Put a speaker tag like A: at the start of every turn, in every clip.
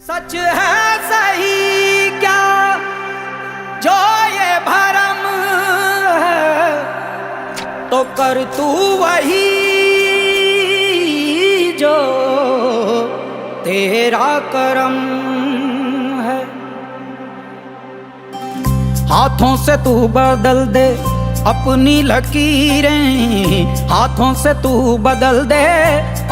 A: सच है सही क्या जो ये भरम है, तो कर तू वही जो तेरा करम है। हाथों से तू बदल दे अपनी लकीरें, हाथों से तू बदल दे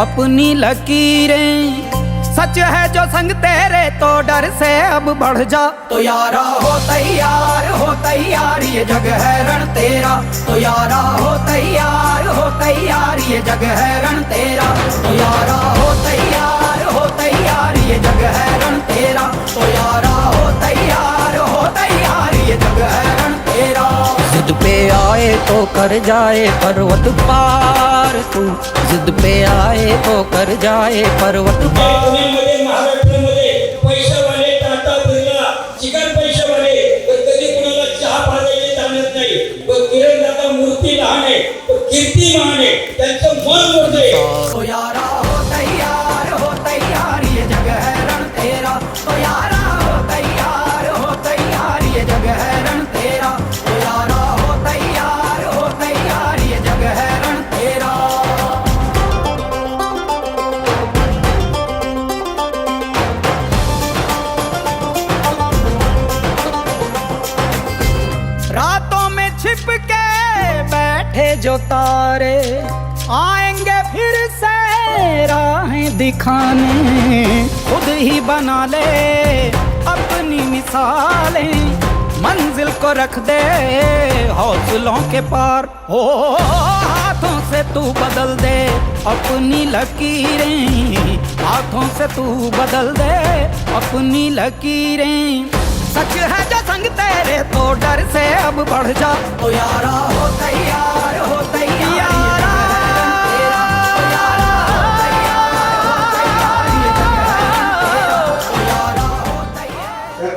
A: अपनी लकीरें। सच है जो संग तेरे तो डर से अब बढ़ जा, तो यारा हो तैयार ये जग है रण तेरा, तो यारा हो तैयार ये जग है रण तेरा, तो यारा हो तैयार ये जग है रण तेरा, तो यारा हो तैयार ये जग है रण तेरा। जिद पे आए तो कर जाए पर्वत पार तू, जिद पे आए तो कर जाए पर्वत पार।
B: महाराष्ट्रामध्ये पैशावाले टाटा बिर्ला चिकन पैशावाले कधी कुणाला चहा पाजायची जाणत नाही, पण किरण दादा मूर्ती लहान आहे पण कीर्ती महान आहे, त्यांचं मन मोठं आहे।
A: तो यारा हो तैयार ये जग है रण तेरा, तो यारा हो तैयार ये जग है रण तेरा, तो यारा हो तैयार ये जग है रण तेरा। रातों में छिप के बैठे जो तारे आएंगे फिर से राहें दिखाने, खुद ही बना ले अपनी मिसालें, मंजिल को रख दे हौसलों के पार। हो हाथों से तू बदल दे अपनी लकीरें, हाथों से तू बदल दे अपनी लकीरें। सच है जो संग तेरे तो डर से अब बढ़ जा, तो यारा हो तैयार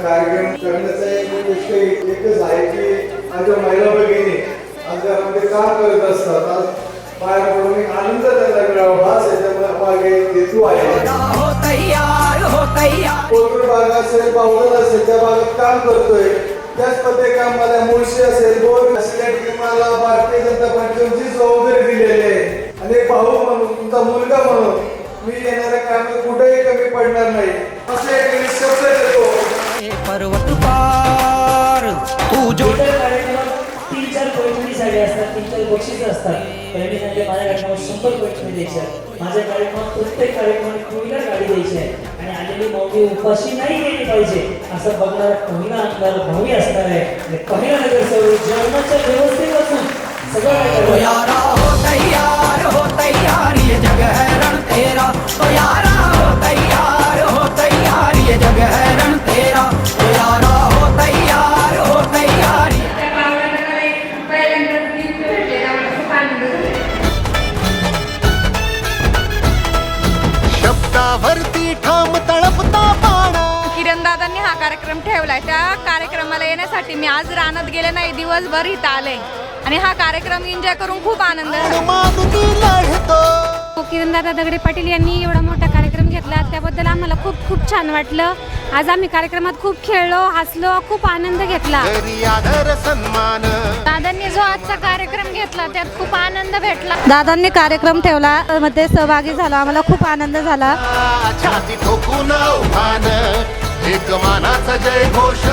C: कार्यक्रम करण्याचा एक गोष्ट एकच आहे की माझ्या महिला भगिनी आज घरामध्ये काम करत असतात, आज बाहेर पडून एक आनंद त्यांना मिळावा हाच याच्या मागे हेतू आहे। कोथरूड भाग असेल बावधन असेल त्या भागात काम करतोय, त्याचमध्ये काम मला मुळशी असेल दोन असल्या मला भारतीय जनता पार्टीची जबाबदारी दिलेली आहे आणि एक भाऊ म्हणून तुमचा मुलगा म्हणून मी येणाऱ्या कामात कुठेही कमी पडणार नाही असे एक शब्द देतो।
A: पर्वत पार तू जो
D: तीन चार पॉईंट साडी असतात, तीन चार बक्षीस असतात, त्यांनी सांगितले माझ्या कार्यक्रमात 100 पॉईंट द्यायचे आहे, माझ्या कार्यक्रमात प्रत्येक कार्यक्रमात पहिला गाडी द्यायची आहे आणि आलेली माऊली उपाशी नाही गेली पाहिजे असं बघणारा पहिला आमदार भावी असणार आहे आणि पहिला नगरसेवक जेवणाच्या व्यवस्थेपासून सगळं
A: यारा हो तैयार ये जग है रण तेरा, तो यारा हो तैयार ये जग है रण तेरा, तो यारा हो तैयार
E: शब्दावरती ठाम तळपता पाणा।
F: किरण दादांनी हा कार्यक्रम ठेवलाय, त्या कार्यक्रमाला येण्यासाठी मी आज रानात गेले नाही, दिवसभर इथं आले आणि हा कार्यक्रम एन्जॉय करून खूप आनंद झाला।
G: किरण दादा दगडे पाटील यांनी एवढा मोठा कार्यक्रम घेतला त्याबद्दल आम्हाला खूप खूप छान वाटलं। आज आम्ही कार्यक्रमात खूप खेळलो, हसलो, खूप आनंद घेतला। दादांनी जो आजचा कार्यक्रम घेतला त्यात खूप आनंद भेटला। दादांनी कार्यक्रम ठेवला मध्ये सहभागी झाला, आम्हाला खूप आनंद झाला।
E: छाती ठोकून उभान एक मानाचा जय घोष